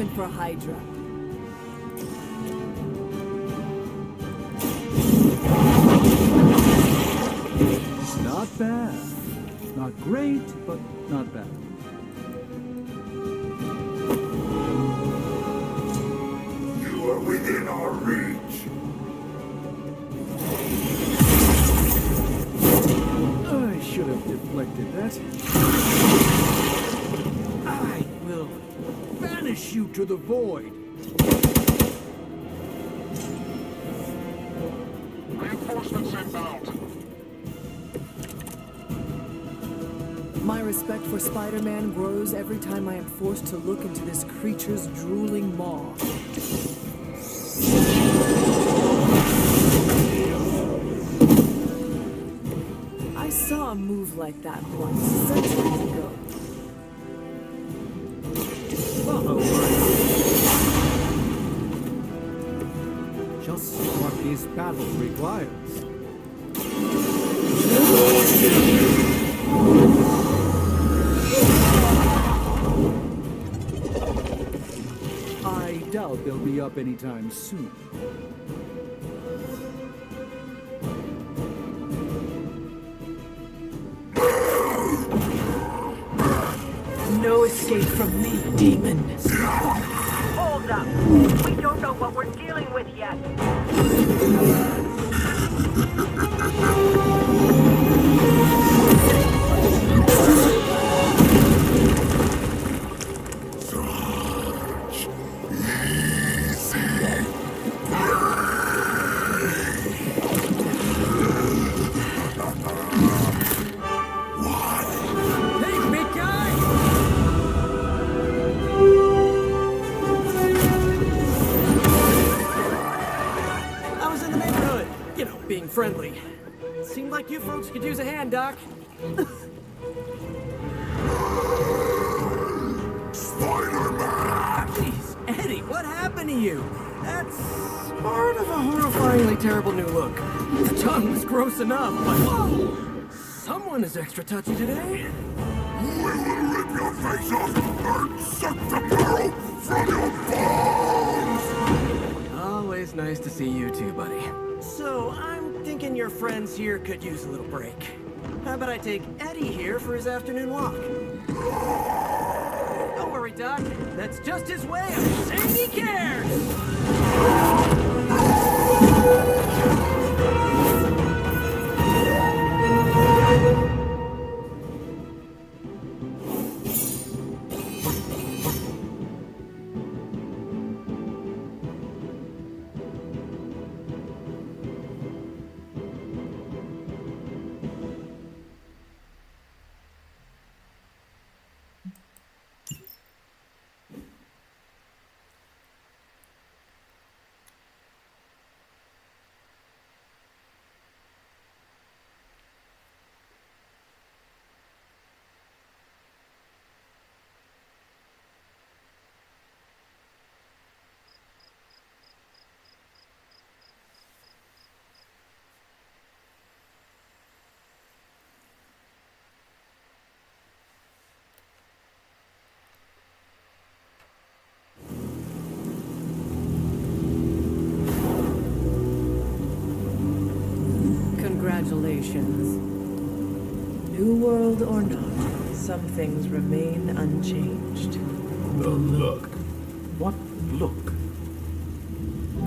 even for Hydra. Not bad. Not great, but not bad. You are within our reach. I should have deflected that. I will banish you to the void. Reinforcements inbound. My respect for Spider-Man grows every time I am forced to look into this creature's drooling maw. I saw a move like that once, centuries ago. Just what this battle requires. I doubt they'll be up anytime soon. No escape from me, demon. Hold up. We don't know what we're dealing with yet. Friendly. Seemed like you folks could use a hand, Doc. Spider-Man! Jeez, Eddie, what happened to you? That's part of a horrifyingly terrible new look. The tongue was gross enough, but whoa! Someone is extra touchy today. We will rip your face off and suck the marrow from your bones! Always nice to see you too, buddy. So, I'm thinking your friends here could use a little break. How about I take Eddie here for his afternoon walk? Don't worry, Doc. That's just his way of saying he cares! Congratulations. New world or not, some things remain unchanged. The look. What look?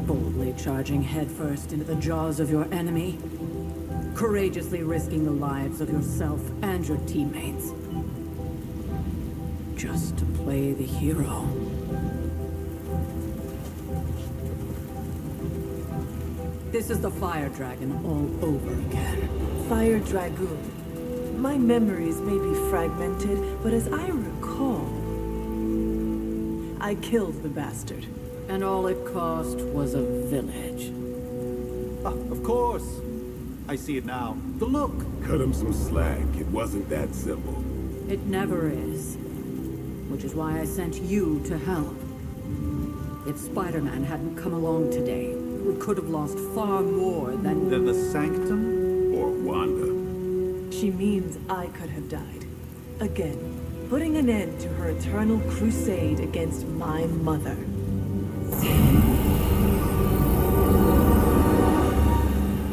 Boldly charging headfirst into the jaws of your enemy. Courageously risking the lives of yourself and your teammates. Just to play the hero. This is the Fire Dragon all over again. Fire Dragoon. My memories may be fragmented, but as I recall, I killed the bastard. And all it cost was a village. Ah, of course. I see it now. The look. Cut him some slack. It wasn't that simple. It never is. Which is why I sent you to help. If Spider-Man hadn't come along today, we could have lost far more than... Than the Sanctum? Or Wanda. She means I could have died. Again. putting an end to her eternal crusade against my mother.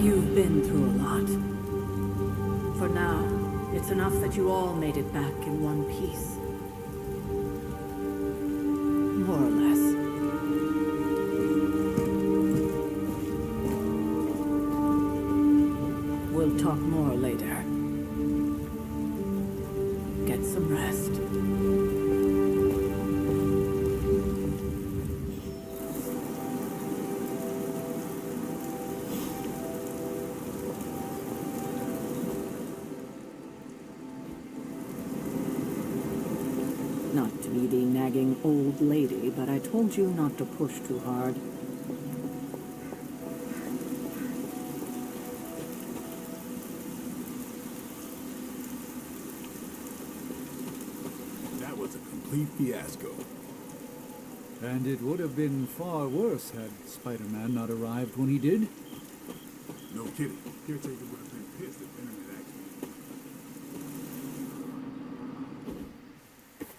You've been through a lot. For now, it's enough that you all made it back in one piece. More or less. We'll talk more later. Get some rest. Not to be the nagging old lady, but I told you not to push too hard. That was a complete fiasco. And it would have been far worse had Spider-Man not arrived when he did. No kidding. Caretaker would have been pissed if Venom had actually...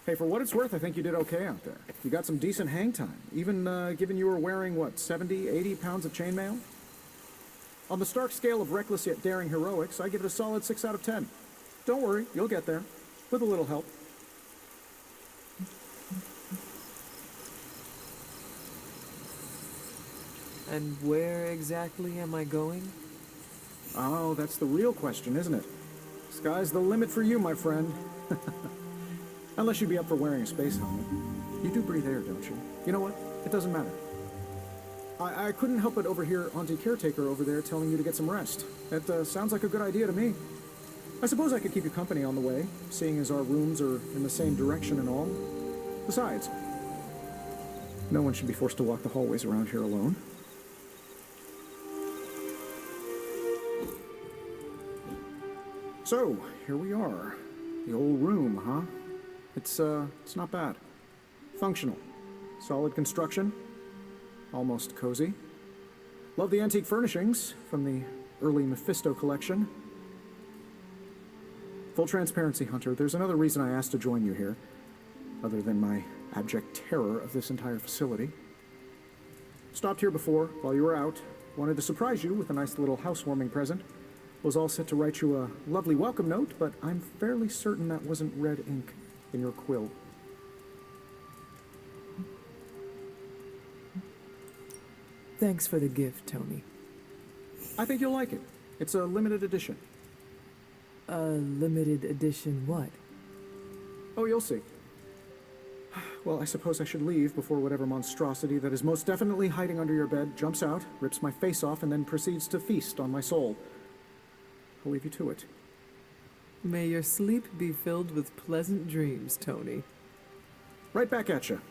Hey, for what it's worth, I think you did okay out there. You got some decent hang time, even given you were wearing, what, 70, 80 pounds of chainmail? On the Stark scale of reckless yet daring heroics, I give it a solid 6 out of 10. Don't worry, you'll get there, with a little help. And where exactly am I going? Oh, that's the real question, isn't it? Sky's the limit for you, my friend. Unless you'd be up for wearing a space helmet. You do breathe air, don't you? You know what? It doesn't matter. I couldn't help but overhear Auntie Caretaker over there telling you to get some rest. That sounds like a good idea to me. I suppose I could keep you company on the way, seeing as our rooms are in the same direction and all. Besides, no one should be forced to walk the hallways around here alone. So, here we are. The old room, huh? It's not bad. Functional. Solid construction. Almost cozy. Love the antique furnishings from the early Mephisto collection. Full transparency, Hunter, there's another reason I asked to join you here, other than my abject terror of this entire facility. Stopped here before, while you were out. Wanted to surprise you with a nice little housewarming present. Was all set to write you a lovely welcome note, but I'm fairly certain that wasn't red ink in your quill. Thanks for the gift, Tony. I think you'll like it. It's a limited edition. A limited edition what? Oh, you'll see. Well, I suppose I should leave before whatever monstrosity that is most definitely hiding under your bed jumps out, rips my face off, and then proceeds to feast on my soul. I'll leave you to it. May your sleep be filled with pleasant dreams, Tony. Right back at you.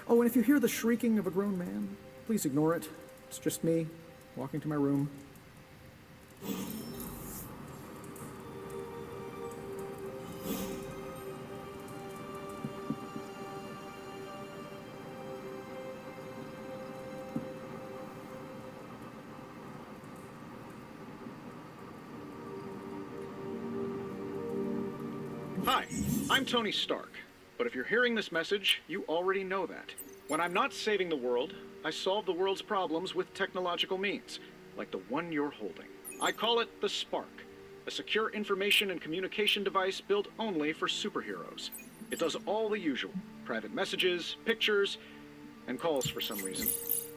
Oh, and if you hear the shrieking of a grown man, please ignore it. It's just me, walking to my room. Hi, I'm Tony Stark, but if you're hearing this message, you already know that. When I'm not saving the world, I solve the world's problems with technological means, like the one you're holding. I call it the Spark, a secure information and communication device built only for superheroes. It does all the usual, private messages, pictures, and calls for some reason.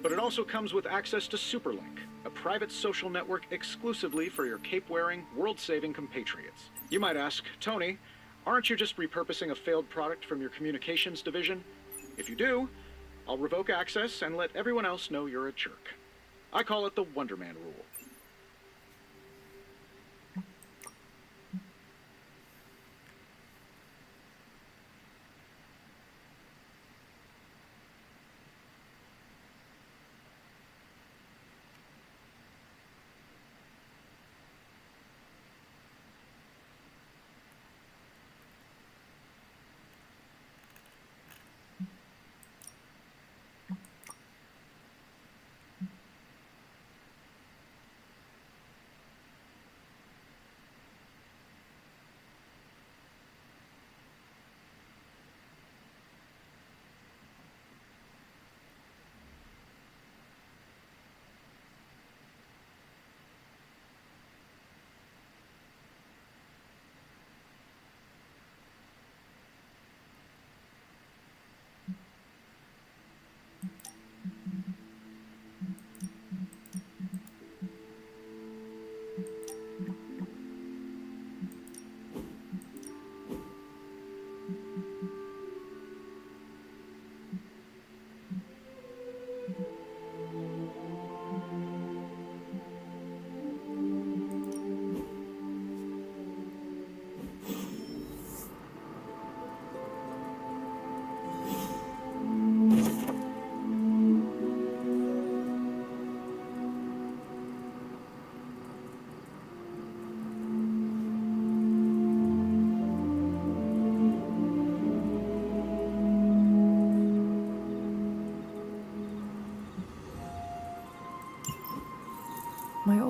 But it also comes with access to Superlink, a private social network exclusively for your cape-wearing, world-saving compatriots. You might ask, Tony, aren't you just repurposing a failed product from your communications division? If you do, I'll revoke access and let everyone else know you're a jerk. I call it the Wonder Man rule.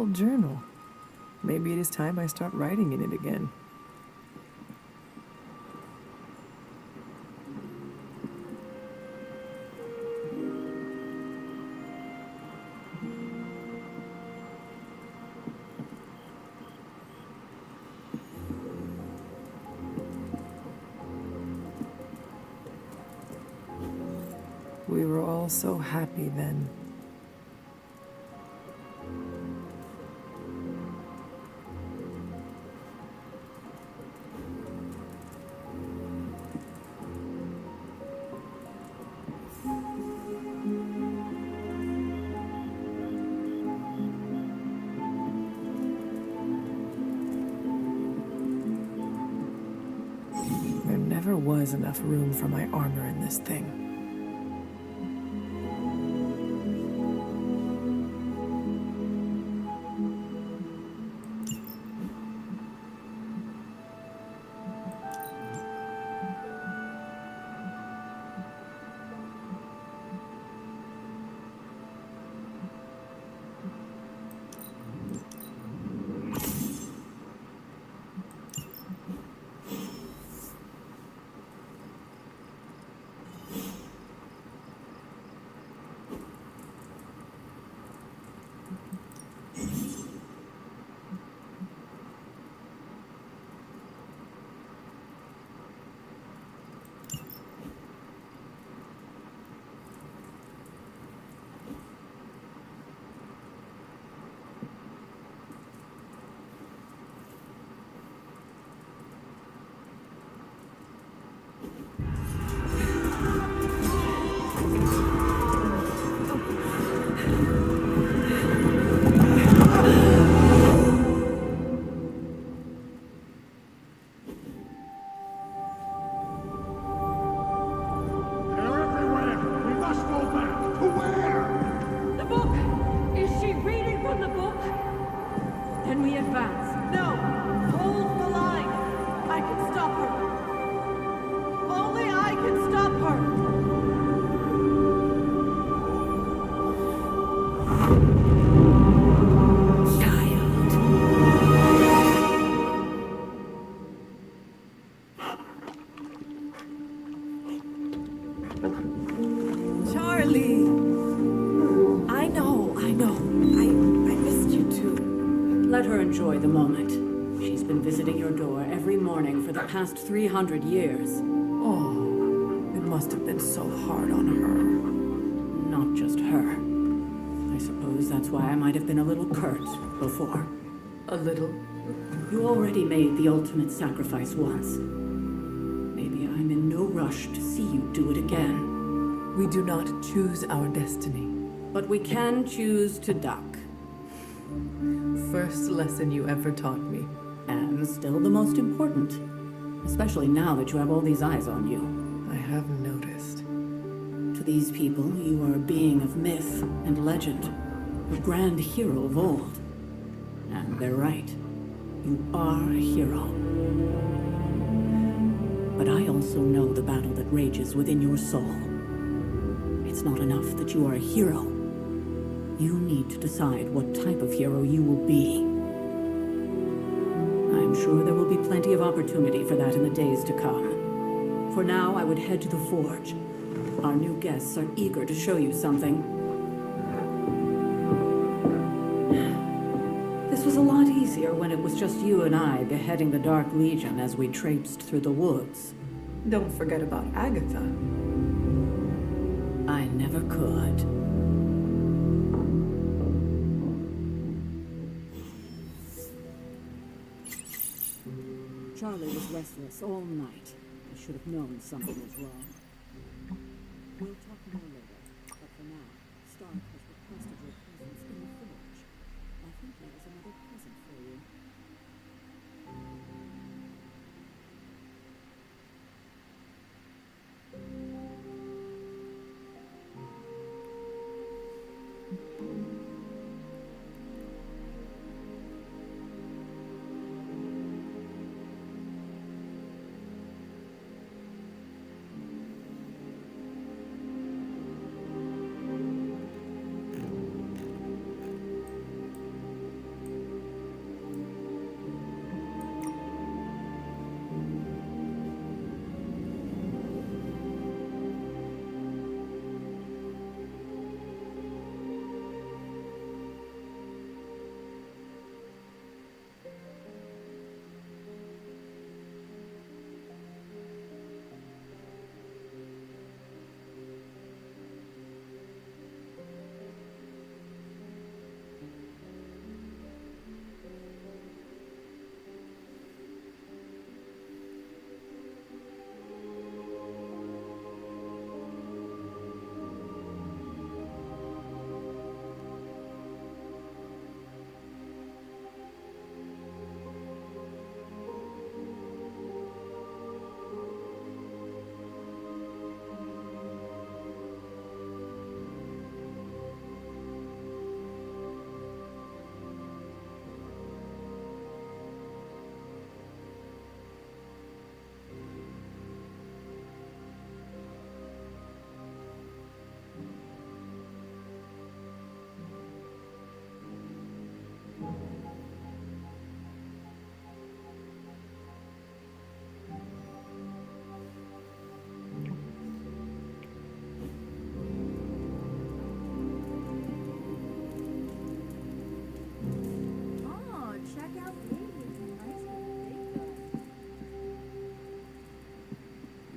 old journal. Maybe it is time I start writing in it again. We were all so happy then. There never was enough room for my armor in this thing. They're everywhere! We must go back! To where? The book! Is she reading from the book? Then we advance. No! Hold the line! I can stop her! Only I can stop her! Charlie! I know. I missed you too. Let her enjoy the moment. She's been visiting your door every morning for the past 300 years. Oh, it must have been so hard on her. Not just her. I suppose that's why I might have been a little curt before. A little. You already made the ultimate sacrifice once. Maybe I'm in no rush to see you do it again. We do not choose our destiny. But we can choose to duck. First lesson you ever taught me. And still the most important. Especially now that you have all these eyes on you. I have noticed. To these people, you are a being of myth and legend. A grand hero of old. And they're right. You are a hero. But I also know the battle that rages within your soul. It's not enough that you are a hero. You need to decide what type of hero you will be. I'm sure there will be plenty of opportunity for that in the days to come. For now, I would head to the forge. Our new guests are eager to show you something. This was a lot easier when it was just you and I beheading the Dark Legion as we traipsed through the woods. Don't forget about Agatha. I never could. Charlie was restless all night. I should have known something was wrong. We'll talk more later, but for now, Stark has requested your presence in the forge. I think that is another present for you.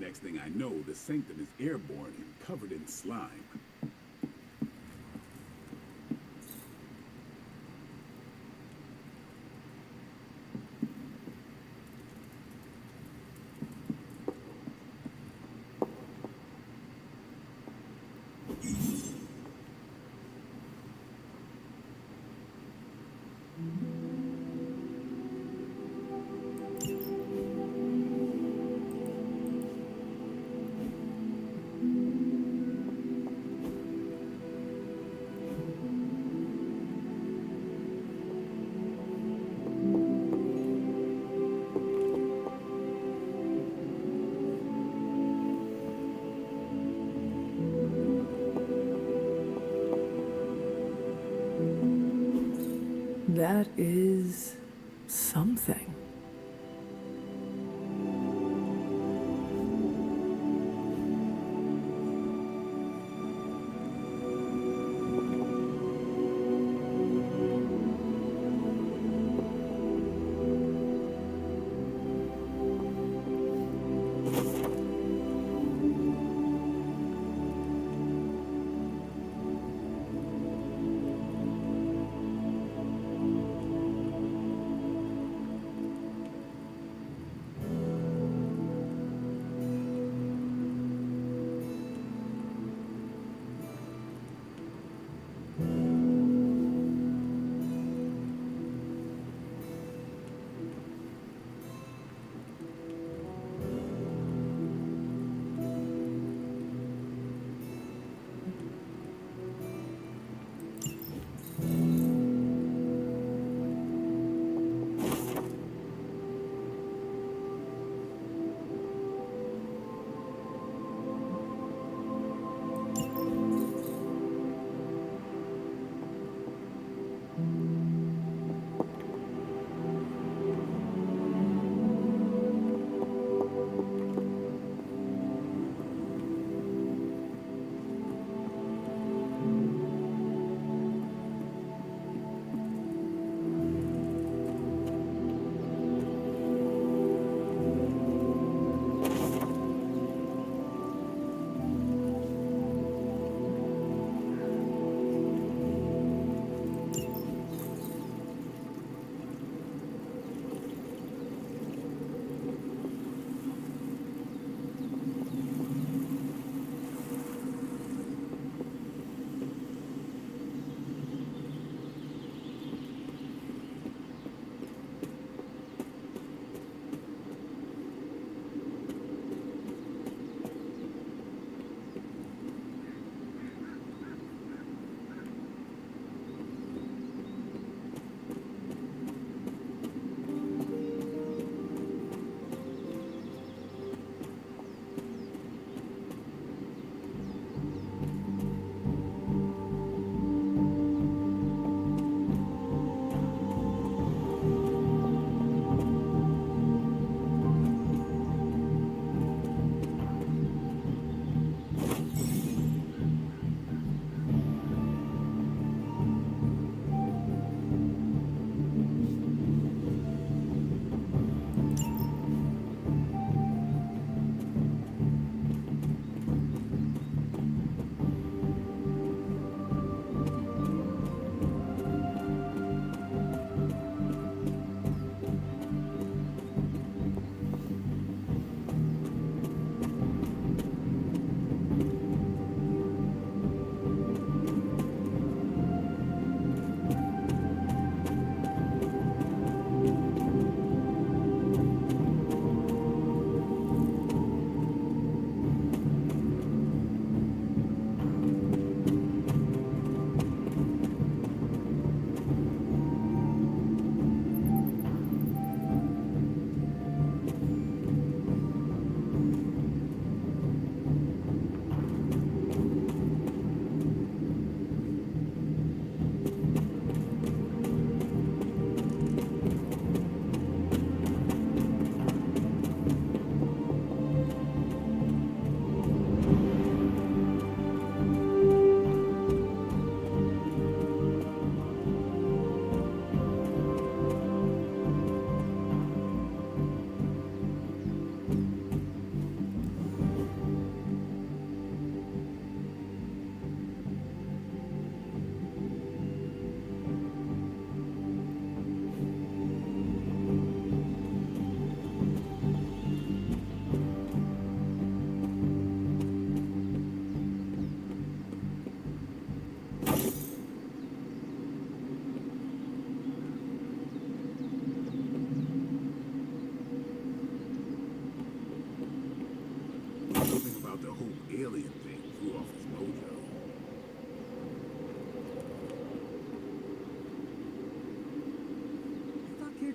Next thing I know, the Sanctum is airborne and covered in slime. That is something.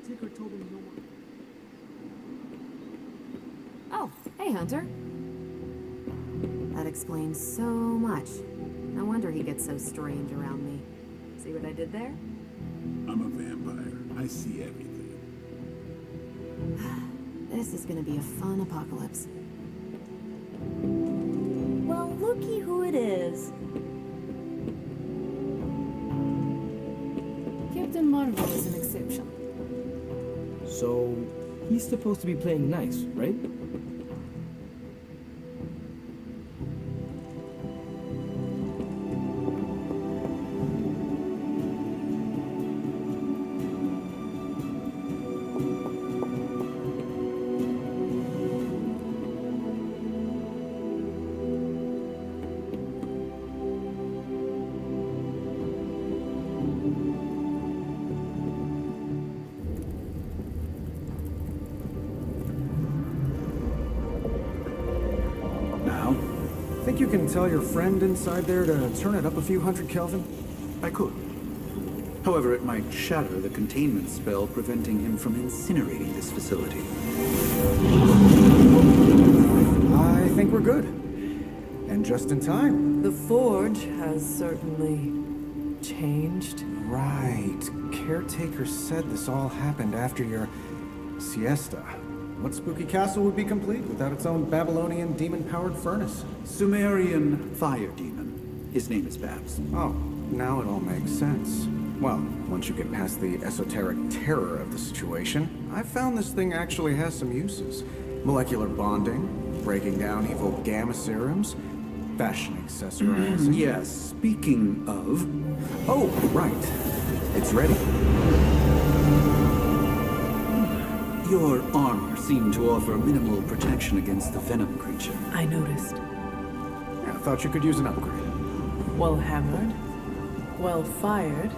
caretaker told him no more. Oh, hey, Hunter. That explains so much. No wonder he gets so strange around me. See what I did there? I'm a vampire. I see everything. This is gonna be a fun apocalypse. Well, looky who it is. Captain Marvel is an exception. So, he's supposed to be playing nice, right? Now? Think you can tell your friend inside there to turn it up a few hundred Kelvin? I could. However, it might shatter the containment spell preventing him from incinerating this facility. I think we're good. And just in time. The Forge has certainly changed. Right. Caretaker said this all happened after your siesta. What spooky castle would be complete without its own Babylonian demon-powered furnace? Sumerian fire demon. His name is Babs. Oh, now it all makes sense. Well, once you get past the esoteric terror of the situation, I've found this thing actually has some uses. Molecular bonding, breaking down evil gamma serums, fashion accessorizing. Yes, speaking of... Oh, right. It's ready. Your armor seemed to offer minimal protection against the Venom creature. I noticed. Yeah, I thought you could use an upgrade. Well hammered, well fired.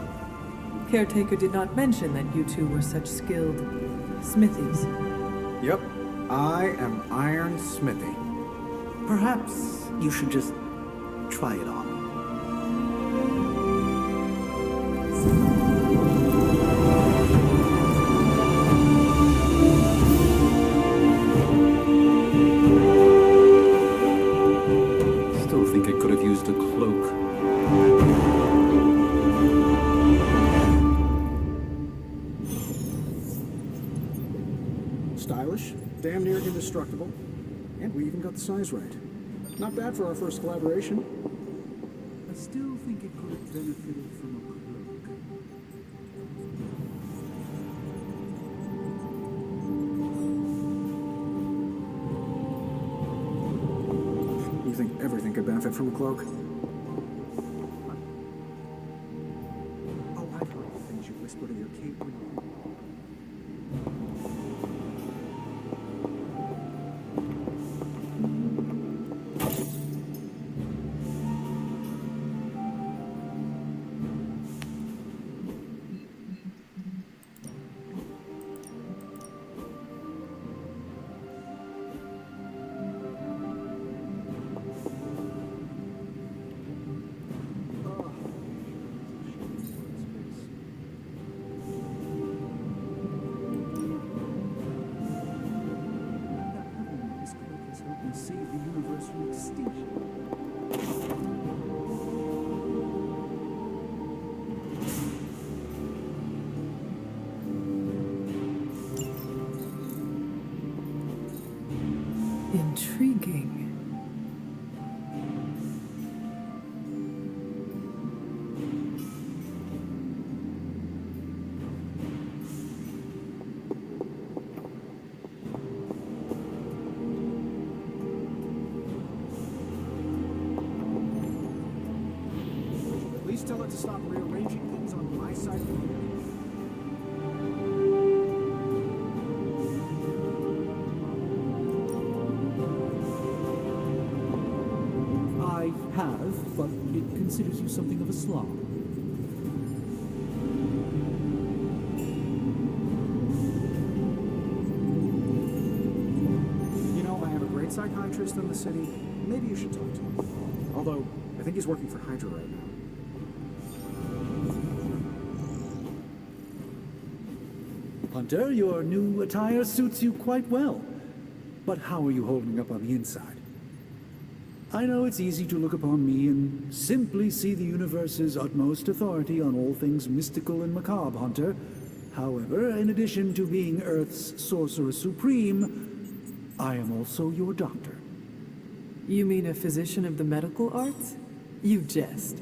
Caretaker did not mention that you two were such skilled smithies. Yep, I am Iron Smithy. Perhaps you should just try it on. Still think it could have used a cloak. Stylish, damn near indestructible, and we even got the size right. Not bad for our first collaboration. I still think it could have benefited from a cloak. You think everything could benefit from a cloak? Oh, I've heard the things you whisper to your cape when you... This cloak has helped me save the universe from extinction. Intriguing. At least tell it to stop rearranging things on my side of the room. I have, but it considers you something of a slob. You know, I have a great psychiatrist in the city. Maybe you should talk to him. Although, I think he's working for Hydra right now. Hunter, your new attire suits you quite well. But how are you holding up on the inside? I know it's easy to look upon me and simply see the universe's utmost authority on all things mystical and macabre, Hunter. However, in addition to being Earth's Sorcerer Supreme, I am also your doctor. You mean a physician of the medical arts? You jest.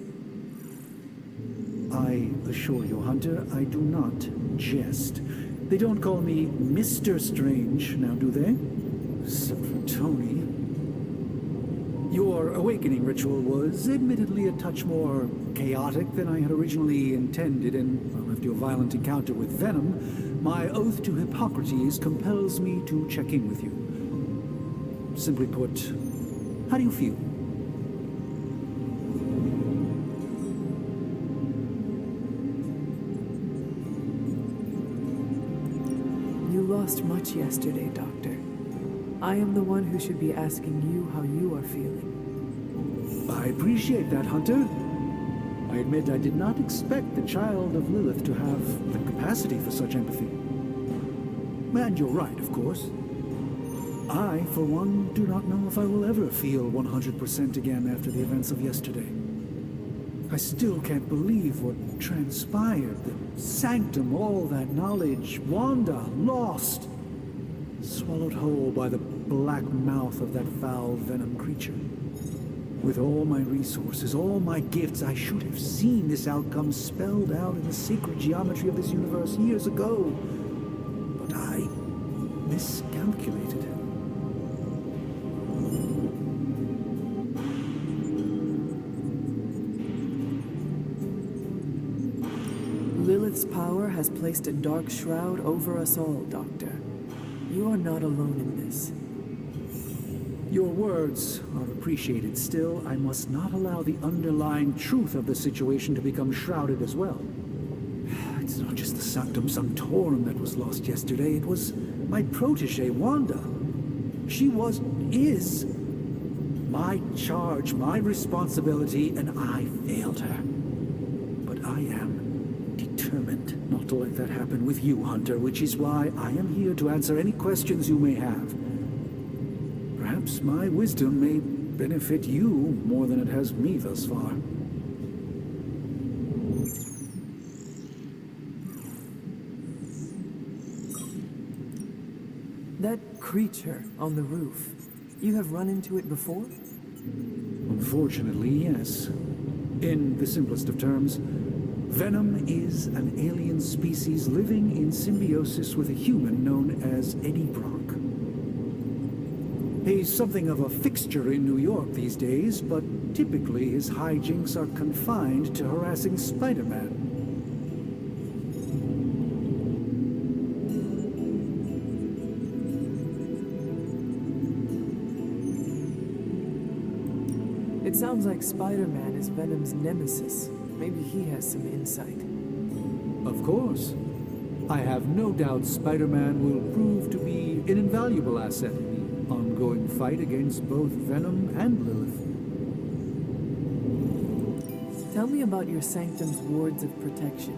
I assure you, Hunter, I do not jest. They don't call me Mr. Strange, now do they? Except for Tony. Your awakening ritual was admittedly a touch more chaotic than I had originally intended, and well, after your violent encounter with Venom, my oath to Hippocrates compels me to check in with you. Simply put, how do you feel? You lost much yesterday, Doctor. I am the one who should be asking you how you are feeling. I appreciate that, Hunter. I admit I did not expect the child of Lilith to have the capacity for such empathy. And you're right, of course. I, for one, do not know if I will ever feel 100% again after the events of yesterday. I still can't believe what transpired. The sanctum, all that knowledge, Wanda, lost. Swallowed whole by the black mouth of that foul Venom creature. With all my resources, all my gifts, I should have seen this outcome spelled out in the sacred geometry of this universe years ago. But I miscalculated. Lilith's power has placed a dark shroud over us all, Doctor. You are not alone in this. Your words are appreciated. Still, I must not allow the underlying truth of the situation to become shrouded as well. It's not just the Sanctum Sanctorum that was lost yesterday. It was my protege, Wanda. She is my charge, my responsibility, and I failed her. But I am determined not to let that happen with you, Hunter, which is why I am here to answer any questions you may have. Perhaps my wisdom may benefit you more than it has me thus far. That creature on the roof, you have run into it before? Unfortunately, yes. In the simplest of terms, Venom is an alien species living in symbiosis with a human known as Eddie Brock. He's something of a fixture in New York these days, but typically his hijinks are confined to harassing Spider-Man. It sounds like Spider-Man is Venom's nemesis. Maybe he has some insight. Of course. I have no doubt Spider-Man will prove to be an invaluable asset in the ongoing fight against both Venom and Lilith. Tell me about your Sanctum's wards of protection.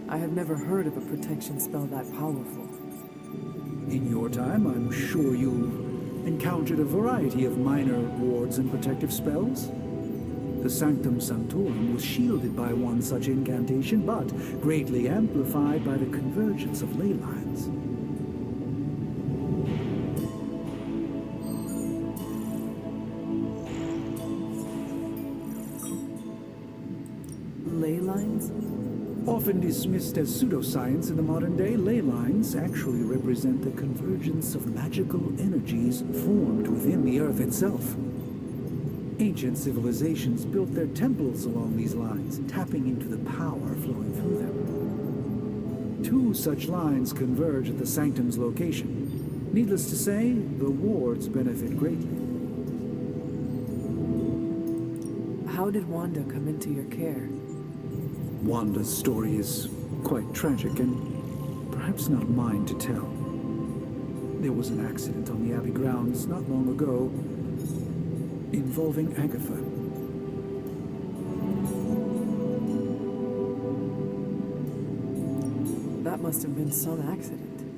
I have never heard of a protection spell that powerful. In your time, I'm sure you've encountered a variety of minor wards and protective spells. The Sanctum Sanctorum was shielded by one such incantation, but greatly amplified by the convergence of ley lines. Ley lines? Often dismissed as pseudoscience in the modern day, ley lines actually represent the convergence of magical energies formed within the Earth itself. Ancient civilizations built their temples along these lines, tapping into the power flowing through them. Two such lines converge at the Sanctum's location. Needless to say, the wards benefit greatly. How did Wanda come into your care? Wanda's story is quite tragic and perhaps not mine to tell. There was an accident on the Abbey grounds not long ago involving Agatha. That must have been some accident.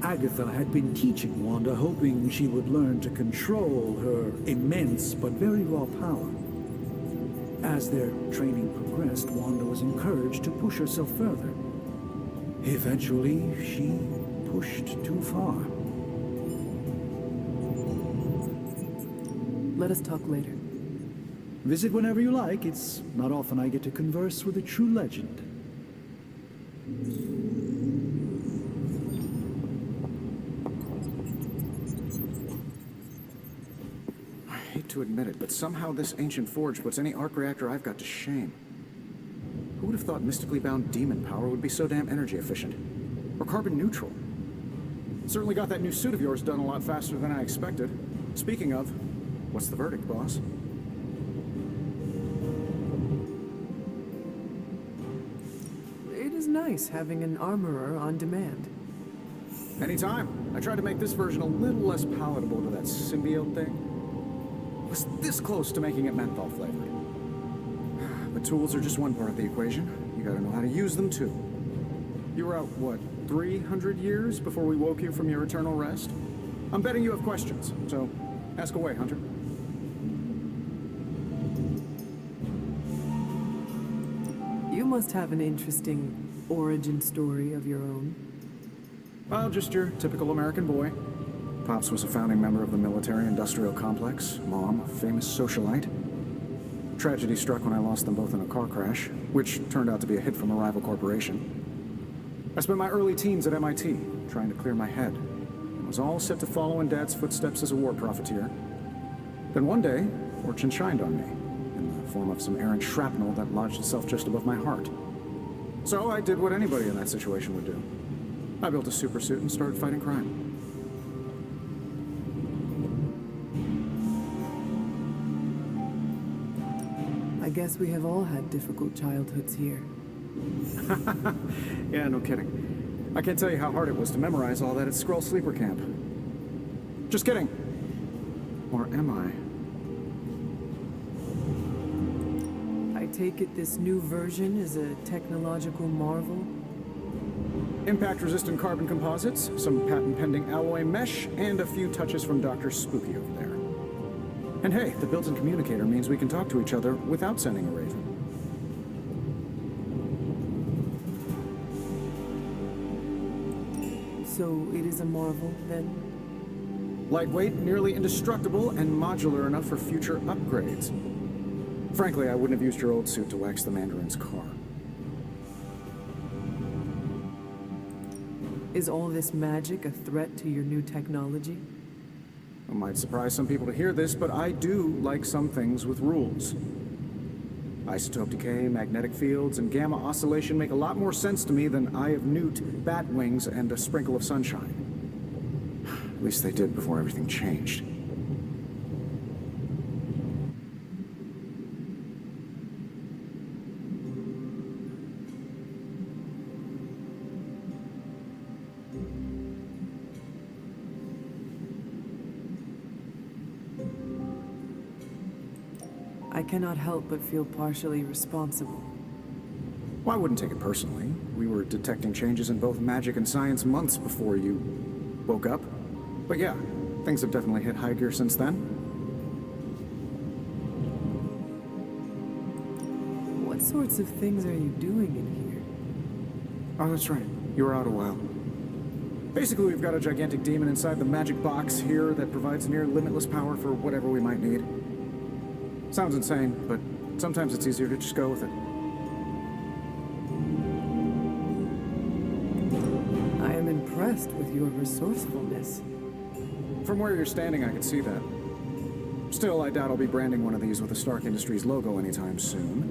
Agatha had been teaching Wanda, hoping she would learn to control her immense but very raw power. As their training progressed, Wanda was encouraged to push herself further. Eventually, she pushed too far. Let us talk later. Visit whenever you like. It's not often I get to converse with a true legend. I hate to admit it, but somehow this ancient forge puts any arc reactor I've got to shame. Who would have thought mystically bound demon power would be so damn energy efficient? Or carbon neutral? Certainly got that new suit of yours done a lot faster than I expected. Speaking of, what's the verdict, boss? It is nice having an armorer on demand. Anytime. I tried to make this version a little less palatable to that symbiote thing. Was this close to making it menthol flavored. But tools are just one part of the equation. You gotta know how to use them too. You were out, what, 300 years before we woke you from your eternal rest? I'm betting you have questions, so ask away, Hunter. You must have an interesting origin story of your own. Well, just your typical American boy. Pops was a founding member of the military-industrial complex. Mom, a famous socialite. Tragedy struck when I lost them both in a car crash, which turned out to be a hit from a rival corporation. I spent my early teens at MIT, trying to clear my head, and was all set to follow in Dad's footsteps as a war profiteer. Then one day, fortune shined on me, in the form of some errant shrapnel that lodged itself just above my heart. So I did what anybody in that situation would do. I built a supersuit and started fighting crime. I guess we have all had difficult childhoods here. Yeah, no kidding. I can't tell you how hard it was to memorize all that at Skrull Sleeper Camp. Just kidding. Or am I take it this new version is a technological marvel? I? Impact-resistant carbon composites, some patent-pending alloy mesh, and a few touches from Dr. Spooky over there. And hey, the built-in communicator means we can talk to each other without sending a raven. So it is a marvel, then? Lightweight, nearly indestructible, and modular enough for future upgrades. Frankly, I wouldn't have used your old suit to wax the Mandarin's car. Is all this magic a threat to your new technology? It might surprise some people to hear this, but I do like some things with rules. Isotope decay, magnetic fields, and gamma oscillation make a lot more sense to me than Eye of Newt, bat wings, and a sprinkle of sunshine. At least they did before everything changed. I cannot help but feel partially responsible. Well, I wouldn't take it personally. We were detecting changes in both magic and science months before you woke up. But yeah, things have definitely hit high gear since then. What sorts of things are you doing in here? Oh, that's right. You were out a while. Basically, we've got a gigantic demon inside the magic box here that provides near limitless power for whatever we might need. Sounds insane, but sometimes it's easier to just go with it. I am impressed with your resourcefulness. From where you're standing, I could see that. Still, I doubt I'll be branding one of these with the Stark Industries logo anytime soon.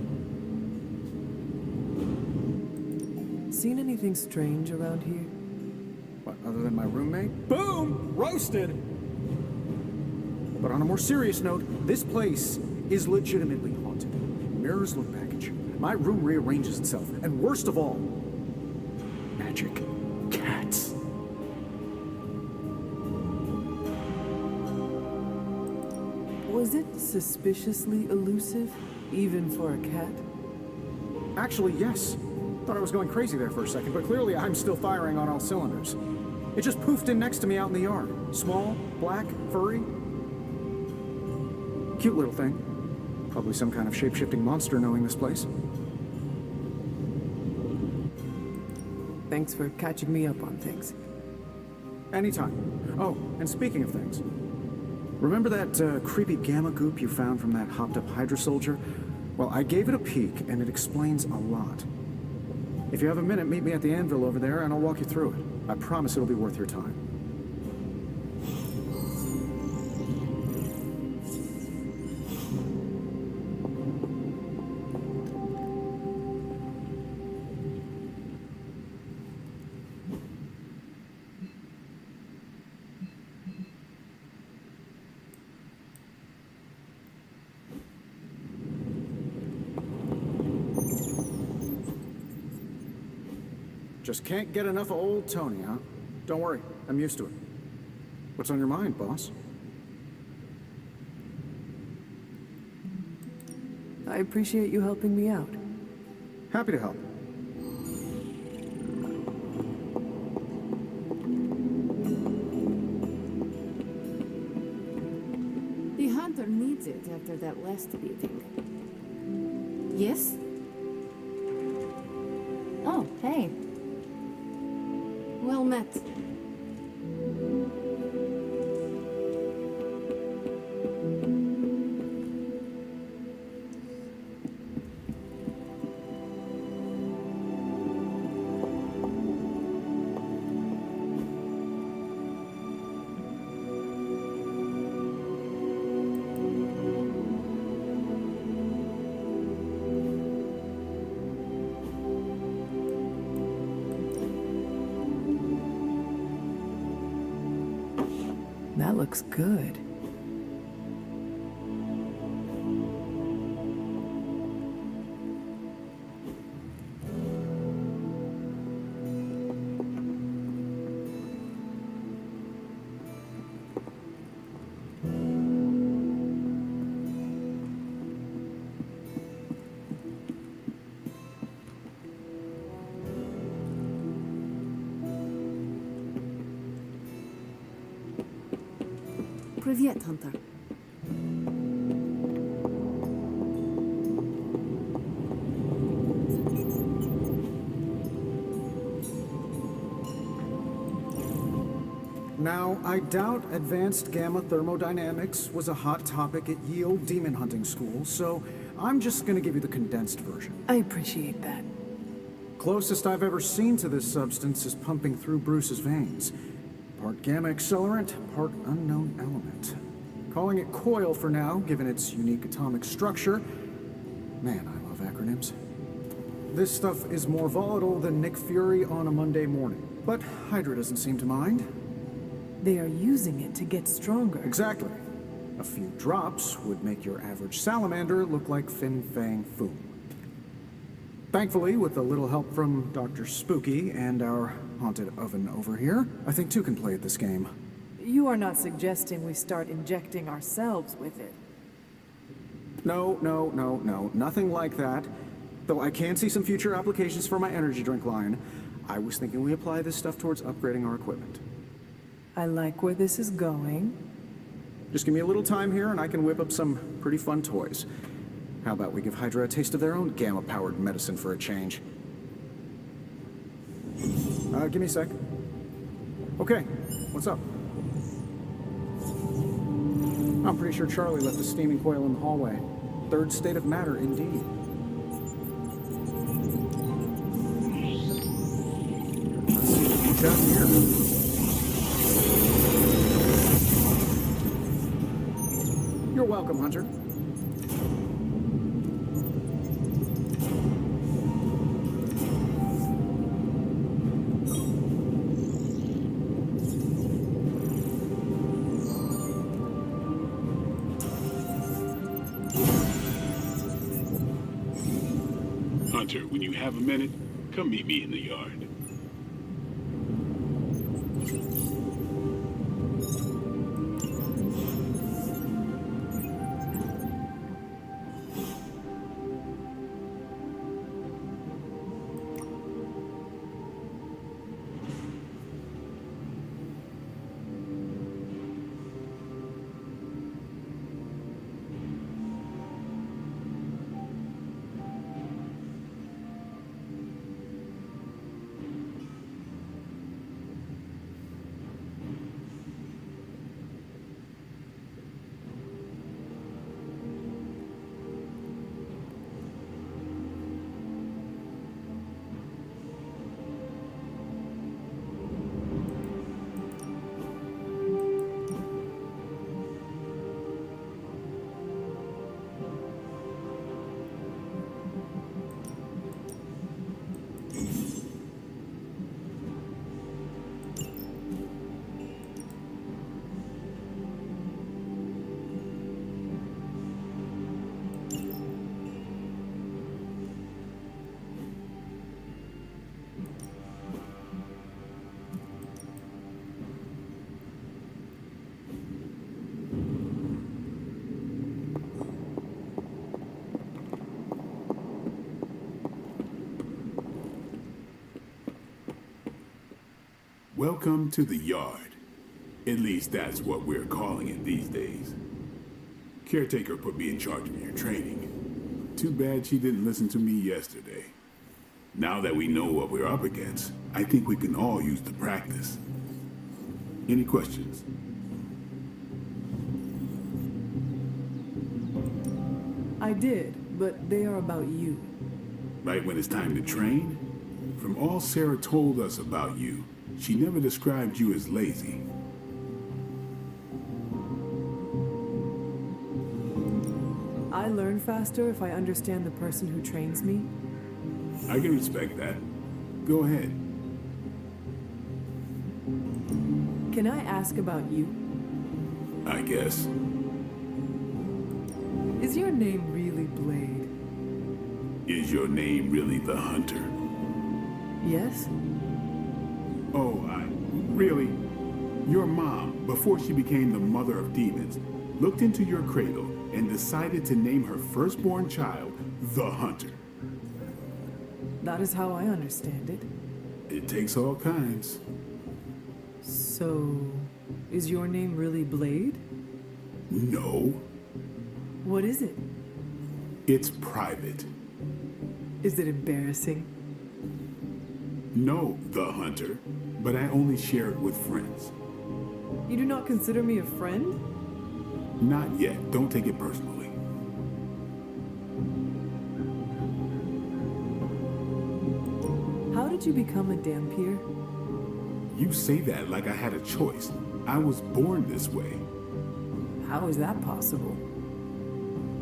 Seen anything strange around here? What, other than my roommate? Boom! Roasted! But on a more serious note, this place is legitimately haunted. Mirrors look back at you. My room rearranges itself. And worst of all, magic cats. Was it suspiciously elusive, even for a cat? Actually, yes. Thought I was going crazy there for a second, but clearly I'm still firing on all cylinders. It just poofed in next to me out in the yard. Small, black, furry. Cute little thing. Probably some kind of shape-shifting monster knowing this place. Thanks for catching me up on things. Anytime. Oh, and speaking of things, remember that creepy gamma goop you found from that hopped-up Hydra soldier? Well, I gave it a peek, and it explains a lot. If you have a minute, meet me at the anvil over there, and I'll walk you through it. I promise it'll be worth your time. Just can't get enough of old Tony, huh? Don't worry, I'm used to it. What's on your mind, boss? I appreciate you helping me out. Happy to help. The hunter needs it after that last beating. Yes? Oh, hey. Well met. That looks good. Привет, Hunter. Now, I doubt advanced gamma thermodynamics was a hot topic at Yield Demon Hunting School, so I'm just gonna give you the condensed version. I appreciate that. Closest I've ever seen to this substance is pumping through Bruce's veins. Part gamma accelerant, part unknown element. Calling it coil for now, given its unique atomic structure. Man, I love acronyms. This stuff is more volatile than Nick Fury on a Monday morning. But Hydra doesn't seem to mind. They are using it to get stronger. Exactly. A few drops would make your average salamander look like Fin Fang Foom. Thankfully, with a little help from Dr. Spooky and our haunted oven over here, I think two can play at this game. You are not suggesting we start injecting ourselves with it. No, nothing like that. Though I can see some future applications for my energy drink line. I was thinking we apply this stuff towards upgrading our equipment. I like where this is going. Just give me a little time here and I can whip up some pretty fun toys. How about we give Hydra a taste of their own gamma-powered medicine for a change? Give me a sec. Okay, what's up? I'm pretty sure Charlie left a steaming coil in the hallway. Third state of matter, indeed. Let's see what we got here. You're welcome, Hunter. Hunter, when you have a minute, come meet me in the yard. Welcome to the yard. At least that's what we're calling it these days. Caretaker put me in charge of your training. Too bad she didn't listen to me yesterday. Now that we know what we're up against, I think we can all use the practice. Any questions? I did, but they are about you. Right when it's time to train? From all Sarah told us about you, she never described you as lazy. I learn faster if I understand the person who trains me. I can respect that. Go ahead. Can I ask about you? I guess. Is your name really Blade? Is your name really the Hunter? Yes? Oh, really? Your mom, before she became the mother of demons, looked into your cradle and decided to name her firstborn child the Hunter. That is how I understand it. It takes all kinds. So, is your name really Blade? No. What is it? It's private. Is it embarrassing? No, the Hunter, but I only share it with friends. You do not consider me a friend? Not yet. Don't take it personally. How did you become a Dampier? You say that like I had a choice. I was born this way. How is that possible?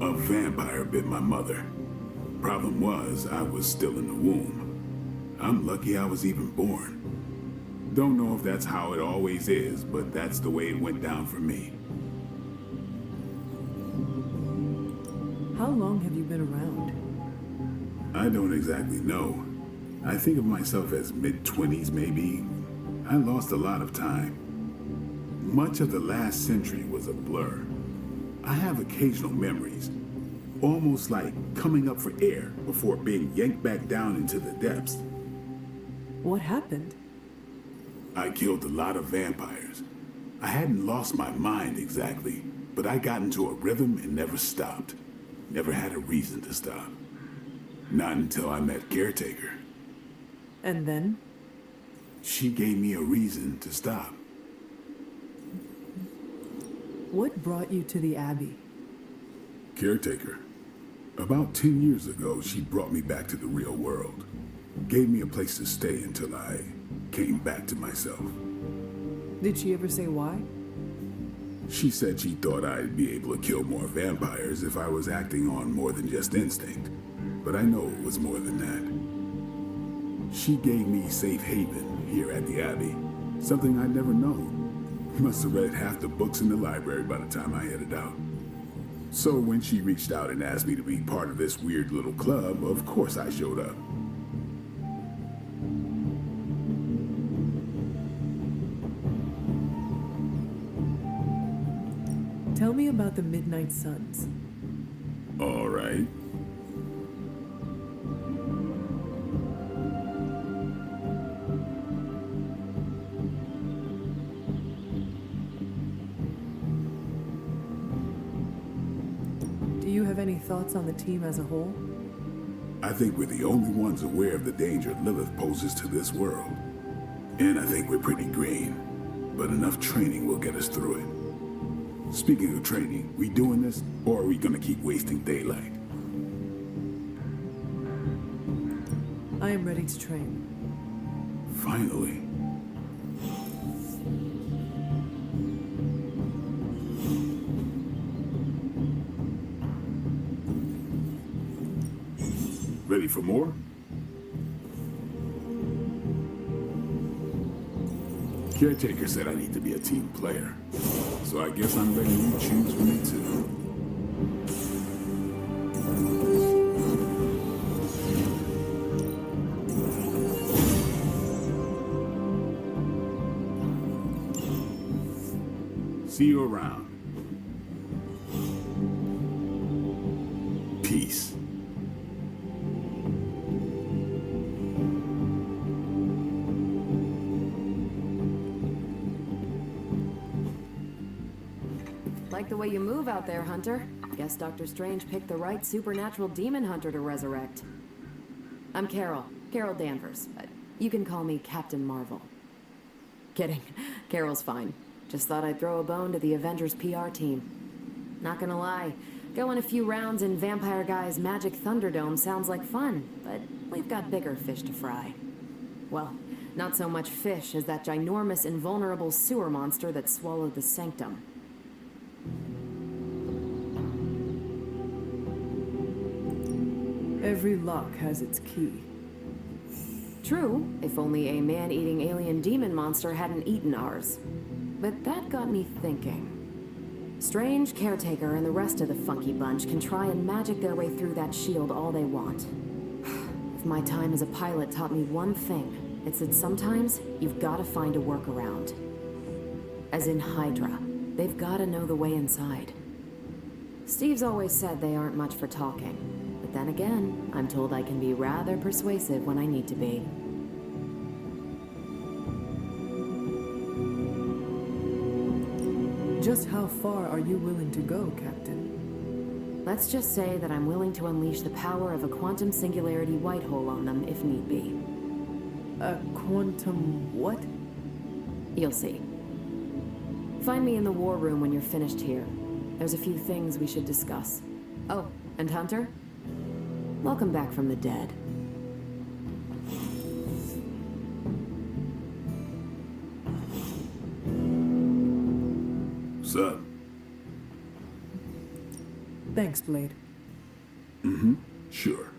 A vampire bit my mother. Problem was, I was still in the womb. I'm lucky I was even born. Don't know if that's how it always is, but that's the way it went down for me. How long have you been around? I don't exactly know. I think of myself as mid-20s, maybe. I lost a lot of time. Much of the last century was a blur. I have occasional memories, almost like coming up for air before being yanked back down into the depths. What happened? I killed a lot of vampires. I hadn't lost my mind exactly, but I got into a rhythm and never stopped. Never had a reason to stop. Not until I met Caretaker. And then? She gave me a reason to stop. What brought you to the Abbey? Caretaker. About 10 years ago, she brought me back to the real world. Gave me a place to stay until I came back to myself. Did she ever say why? She said she thought I'd be able to kill more vampires if I was acting on more than just instinct. But I know it was more than that. She gave me safe haven here at the Abbey. Something I'd never known. Must have read half the books in the library by the time I headed out. So when she reached out and asked me to be part of this weird little club, of course I showed up. Tell me about the Midnight Suns. All right. Do you have any thoughts on the team as a whole? I think we're the only ones aware of the danger Lilith poses to this world. And I think we're pretty green. But enough training will get us through it. Speaking of training, we doing this, or are we gonna keep wasting daylight? I am ready to train. Finally. Ready for more? Caretaker said I need to be a team player. So I guess I'm letting you choose for me too. See you around. Peace. like the way you move out there, Hunter. Guess Dr. Strange picked the right supernatural demon hunter to resurrect. I'm Carol Danvers, but you can call me Captain Marvel. Kidding. Carol's fine. Just thought I'd throw a bone to the Avengers PR team. Not gonna lie, going a few rounds in Vampire Guy's Magic Thunderdome sounds like fun, but we've got bigger fish to fry. Well, not so much fish as that ginormous invulnerable sewer monster that swallowed the Sanctum. Every lock has its key. True, if only a man-eating alien demon monster hadn't eaten ours. But that got me thinking. Strange, Caretaker, and the rest of the funky bunch can try and magic their way through that shield all they want. If my time as a pilot taught me one thing, it's that sometimes you've got to find a workaround. As in Hydra, they've got to know the way inside. Steve's always said they aren't much for talking. But then again, I'm told I can be rather persuasive when I need to be. Just how far are you willing to go, Captain? Let's just say that I'm willing to unleash the power of a quantum singularity white hole on them if need be. A quantum what? You'll see. Find me in the war room when you're finished here. There's a few things we should discuss. Oh, and Hunter? Welcome back from the dead. What's up? Thanks, Blade. Sure.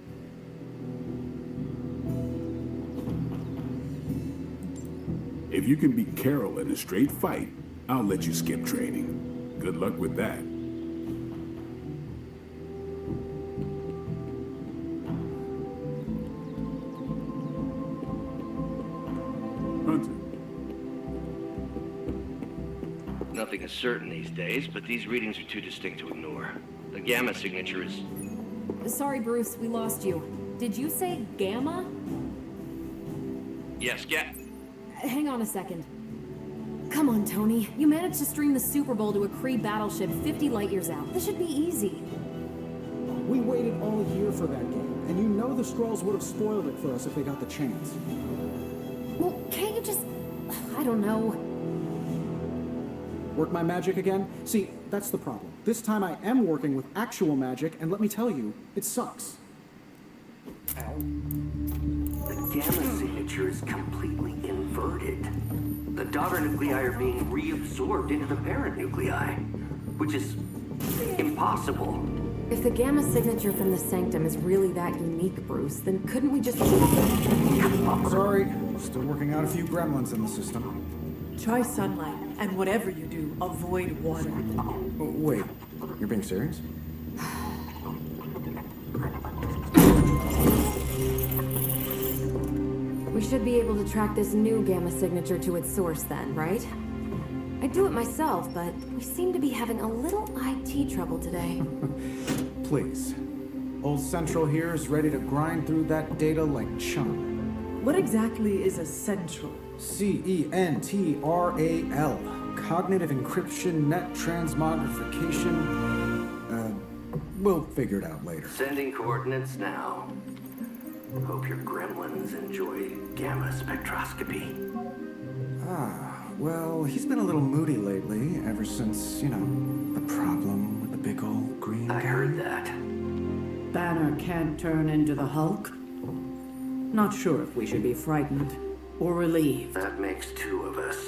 If you can beat Carol in a straight fight, I'll let you skip training. Good luck with that. Hunter. Nothing is certain these days, but these readings are too distinct to ignore. The gamma signature is... Sorry, Bruce, we lost you. Did you say Gamma? Yes, Hang on a second. Come on, Tony. You managed to stream the Super Bowl to a Kree battleship 50 light years out. This should be easy. We waited all year for that game, and you know the Skrulls would have spoiled it for us if they got the chance. Well, can't you just... I don't know. Work my magic again? See, that's the problem. This time I am working with actual magic, and let me tell you, it sucks. The gamma signature is completely inverted. The daughter nuclei are being reabsorbed into the parent nuclei, which is impossible. If the gamma signature from the Sanctum is really that unique, Bruce, then couldn't we just... Sorry, still working out a few gremlins in the system. Try sunlight, and whatever you do, avoid water. Oh, wait, you're being serious? We should be able to track this new gamma signature to its source then, right? I'd do it myself, but we seem to be having a little IT trouble today. Please. Old Central here is ready to grind through that data like chum. What exactly is a central? CENTRAL. Cognitive encryption, net transmogrification. We'll figure it out later. Sending coordinates now. Hope your gremlins enjoy gamma spectroscopy. Well, he's been a little moody lately, ever since, the problem with the big old green guy. I heard that. Banner can't turn into the Hulk? Not sure if we should be frightened or relieved. That makes two of us.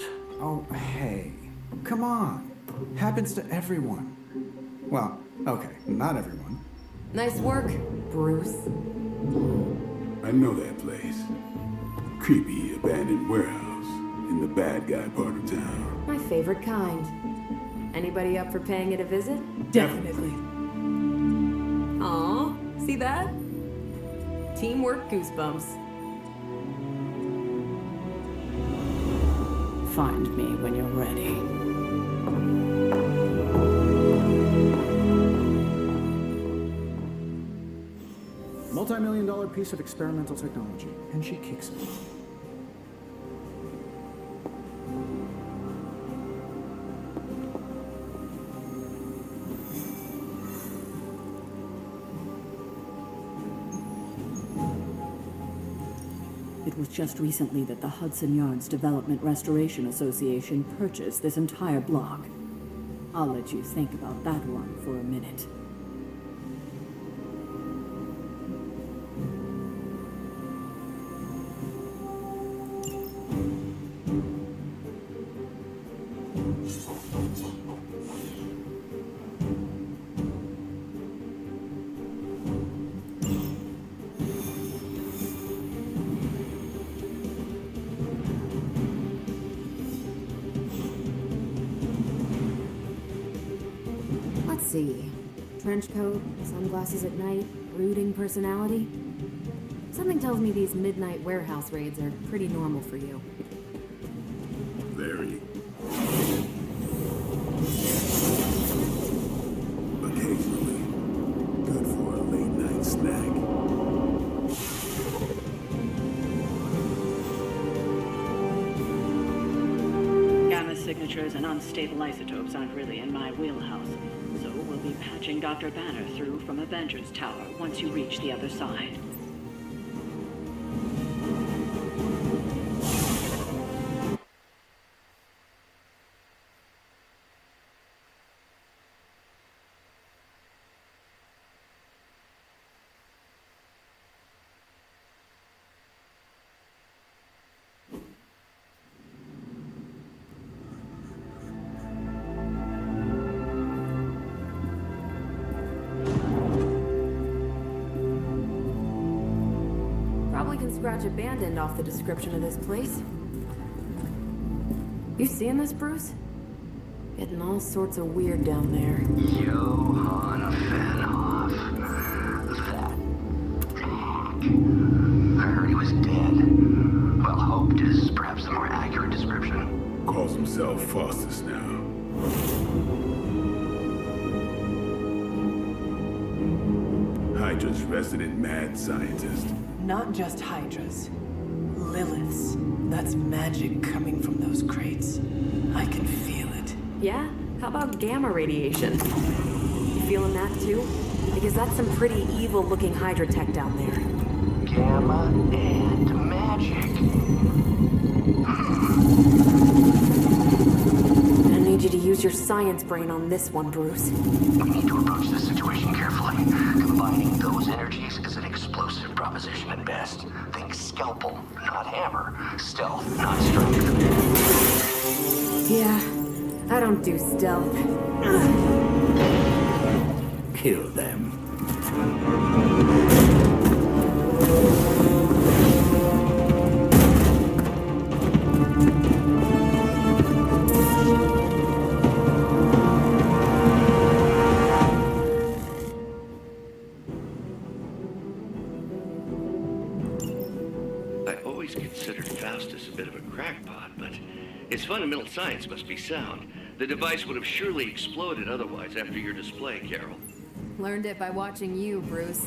Oh, hey. Come on. Happens to everyone. Well, okay, not everyone. Nice work, Bruce. I know that place. Creepy abandoned warehouse in the bad guy part of town. My favorite kind. Anybody up for paying it a visit? Definitely. Aw, see that? Teamwork goosebumps. Find me when you're ready. Multi-million-dollar piece of experimental technology, and she kicks it. It was just recently that the Hudson Yards Development Restoration Association purchased this entire block. I'll let you think about that one for a minute. Let's see. Trench coat, sunglasses at night, brooding personality. Something tells me these midnight warehouse raids are pretty normal for you. Very. Occasionally. Good for a late night snack. Gamma signatures and unstable isotopes aren't really in my wheelhouse, so we'll be patching Dr. Banner through from Avengers Tower once you reach the other side. Probably can scratch abandoned off the description of this place. You seeing this, Bruce? Getting all sorts of weird down there. Johann Venom. That I heard he was dead. Well, hoped is perhaps the more accurate description. Calls himself Faustus now. Hydra's resident mad scientist. Not just Hydras. Liliths. That's magic coming from those crates. I can feel it. Yeah? How about gamma radiation? You feeling that too? Because that's some pretty evil-looking Hydra tech down there. Gamma and magic. I need you to use your science brain on this one, Bruce. We need to approach this situation carefully. Combining those energies is an explosive proposition at best. Think scalpel, not hammer. Stealth, not strength. Yeah, I don't do stealth. Kill them. I always considered Faustus a bit of a crackpot, but his fundamental science must be sound. The device would have surely exploded otherwise after your display, Carol. Learned it by watching you, Bruce.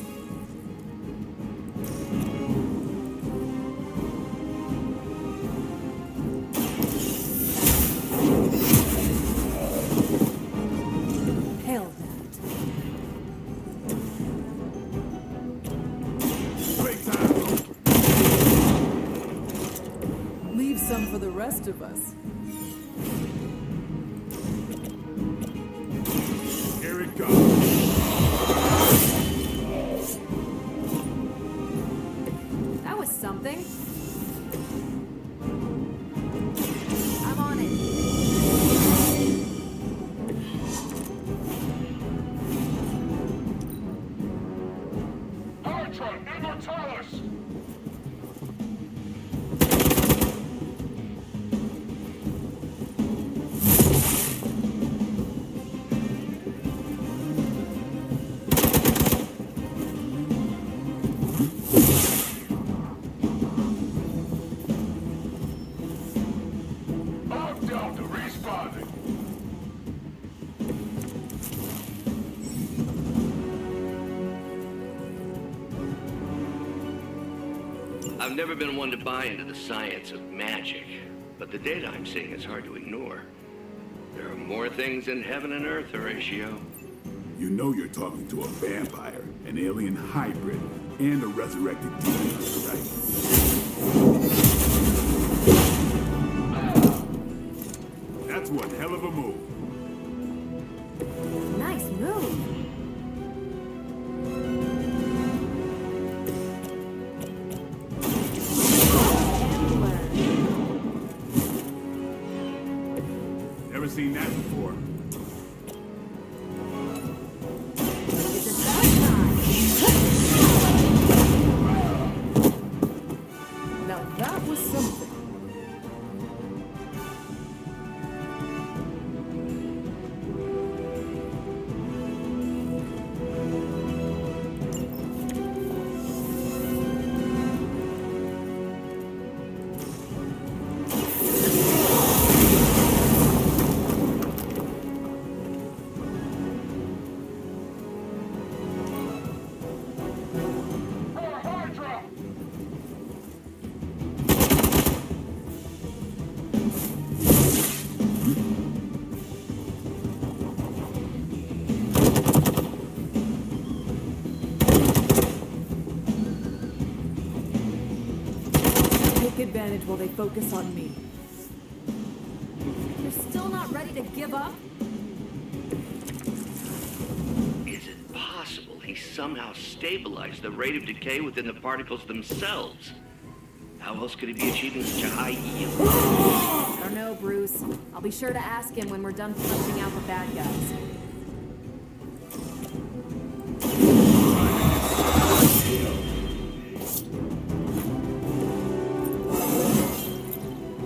Hell Leave some for the rest of us. Here it goes. That was something. I'm on it. Hydra, Immortalis! I'm down to respawning. I've never been one to buy into the science of magic, but the data I'm seeing is hard to ignore. There are more things in heaven and earth, Horatio. You know you're talking to a vampire, an alien hybrid, and a resurrected demon, right? That's one hell of a move. Nice move. Never seen that before. Now that was something. Take advantage while they focus on me. You're still not ready to give up? Is it possible he somehow stabilized the rate of decay within the particles themselves? How else could he be achieving such a high yield? I don't know, Bruce. I'll be sure to ask him when we're done punching out the bad guys.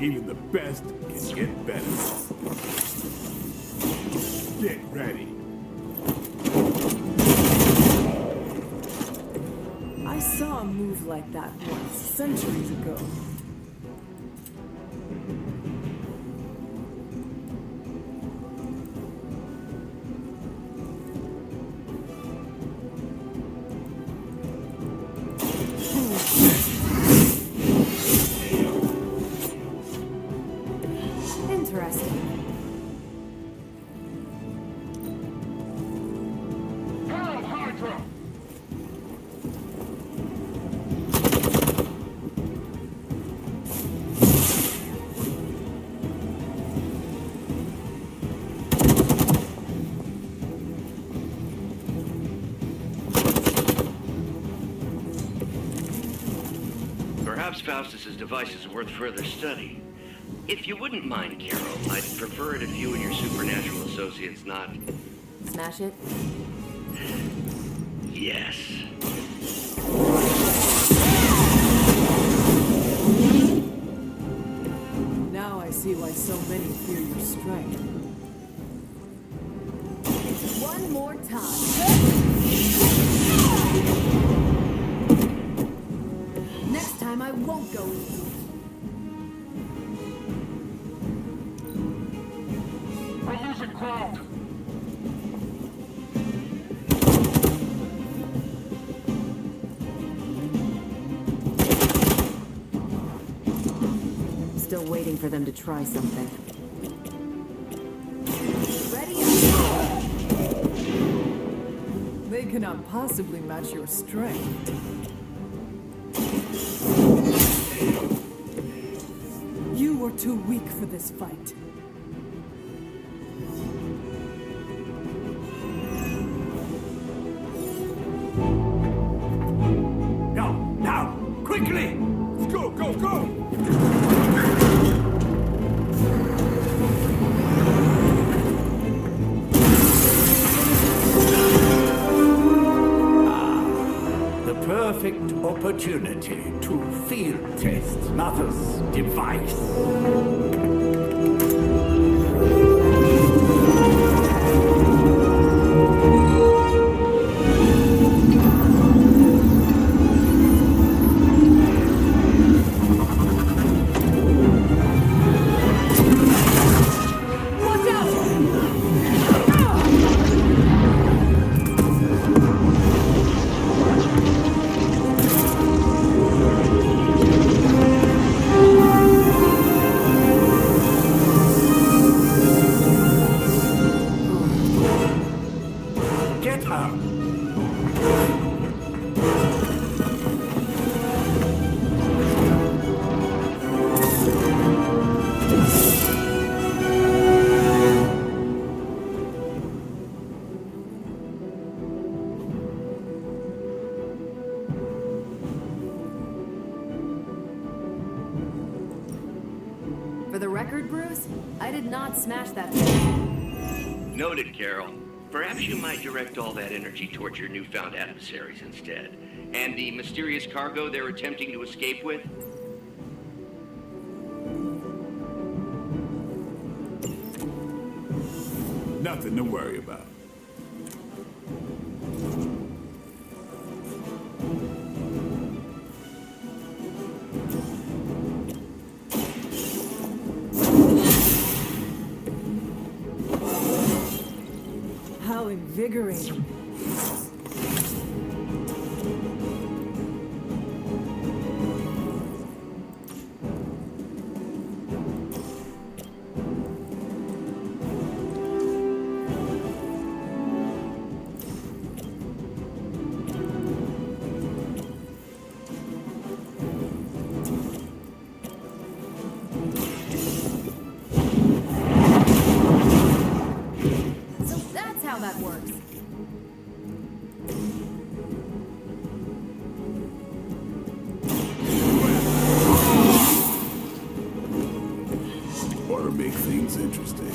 Even the best can get better. Get ready. I saw a move like that once, centuries ago. Interesting. Perhaps Faustus's device is worth further study. If you wouldn't mind, Carol, I'd prefer it if you and your supernatural associates not... Smash it? Yes. Now I see why so many fear your strength. One more time. Next time I won't go easy. We're losing ground. Still waiting for them to try something. Ready? They cannot possibly match your strength. You were too weak for this fight. Now! Quickly! Let's go, go, go! The perfect opportunity to field test Mother's device. the record, Bruce, I did not smash that thing. Noted, Carol. Perhaps you might direct all that energy towards your newfound adversaries instead. And the mysterious cargo they're attempting to escape with? Nothing to worry about. How invigorating. So that's how that works. Ought to make things interesting.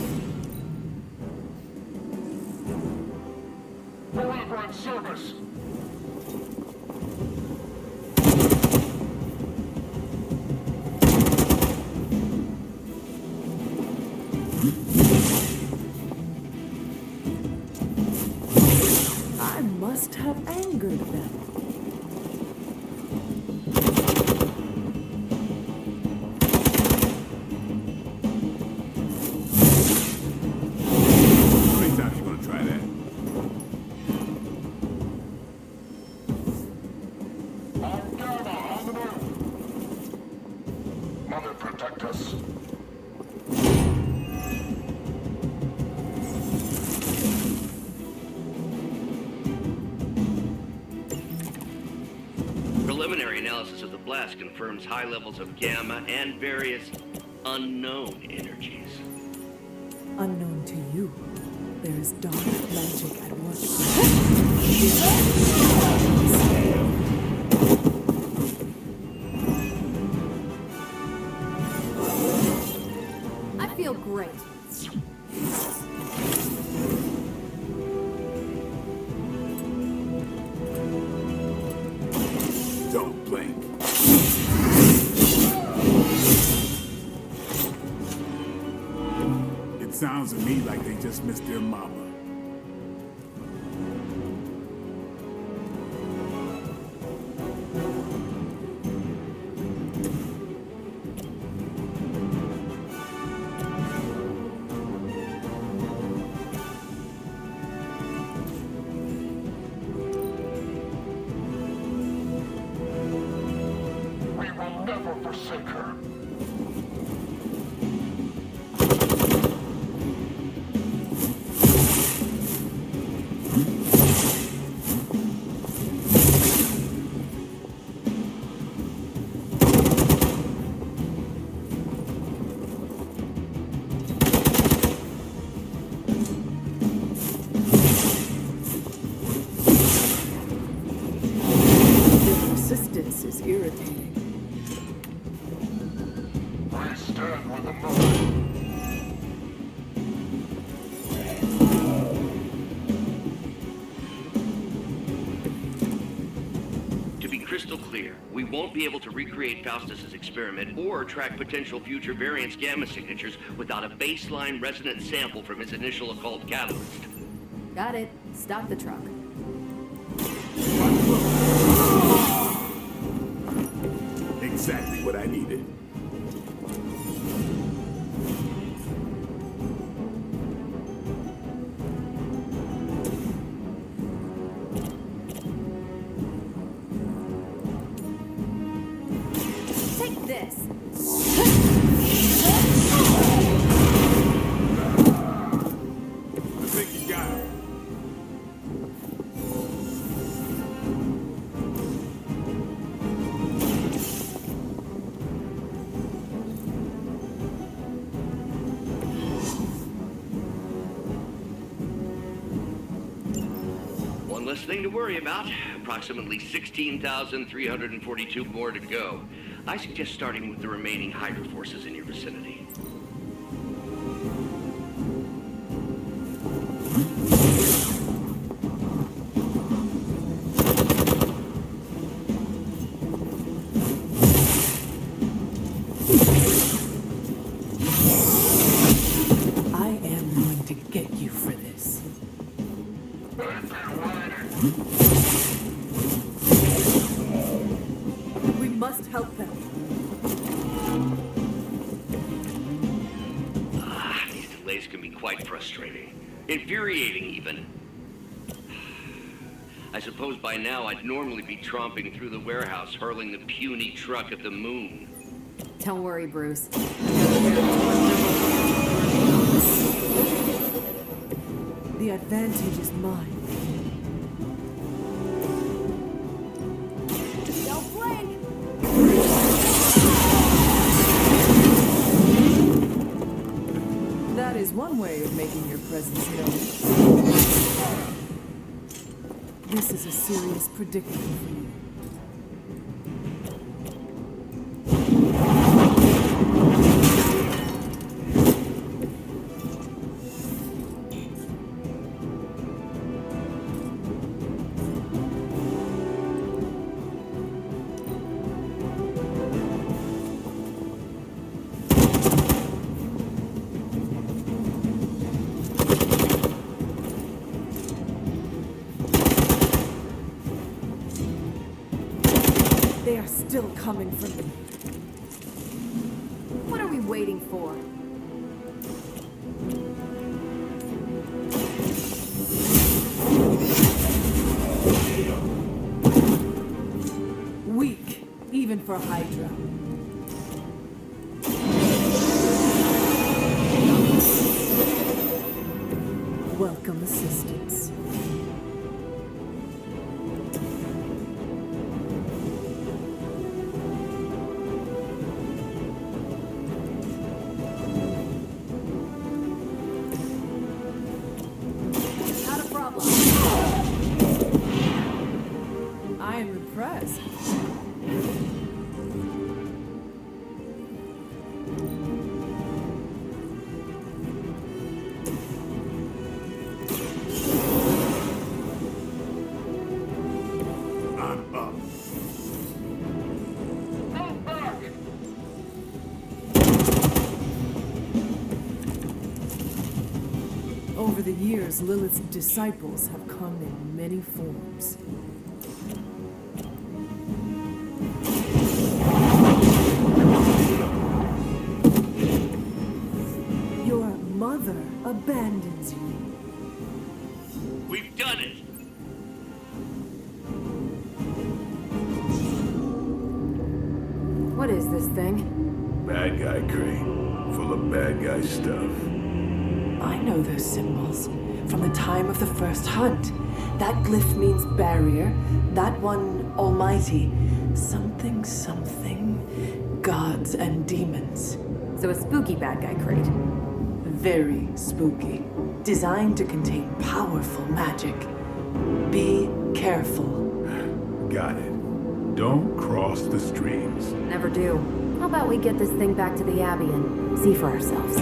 Believer in service. I must have angered them. How many times you gonna try that? On Gamma, on the move. Mother, protect us. Preliminary analysis of the blast confirms high levels of gamma and various unknown energies. Unknown to you, there is dark magic at work. I feel great. Don't blink. It sounds to me like they just missed their mama. We will never forsake her. Their persistence is irritating. We stand with the mother. To be crystal clear, we won't be able to recreate Faustus's experiment or track potential future variance gamma signatures without a baseline resonant sample from his initial occult catalyst. Got it. Stop the truck. Exactly what I needed. Take this. I think you got him. One less thing to worry about. Approximately 16,342 more to go. I suggest starting with the remaining Hydra forces in your vicinity. I am going to get you for this. We must help them. These delays can be quite frustrating. Infuriating, even. I suppose by now I'd normally be tromping through the warehouse, hurling the puny truck at the moon. Don't worry, Bruce. The advantage is mine. Don't blink! That is one way of making your presence known. This is a serious predicament for you. They are still coming for me. What are we waiting for? Weak, even for Hydra. Welcome assistance. Not a problem. I am impressed. I'm up. Over the years, Lilith's disciples have come in many forms. Your mother abandons you. We've done it! What is this thing? Bad guy crate, full of bad guy stuff. I know those symbols from the time of the first hunt. That glyph means barrier, that one almighty. Something, something, gods and demons. So a spooky bad guy crate. Very spooky. Designed to contain powerful magic. Be careful. Got it. Don't cross the streams. Never do. How about we get this thing back to the Abbey and see for ourselves?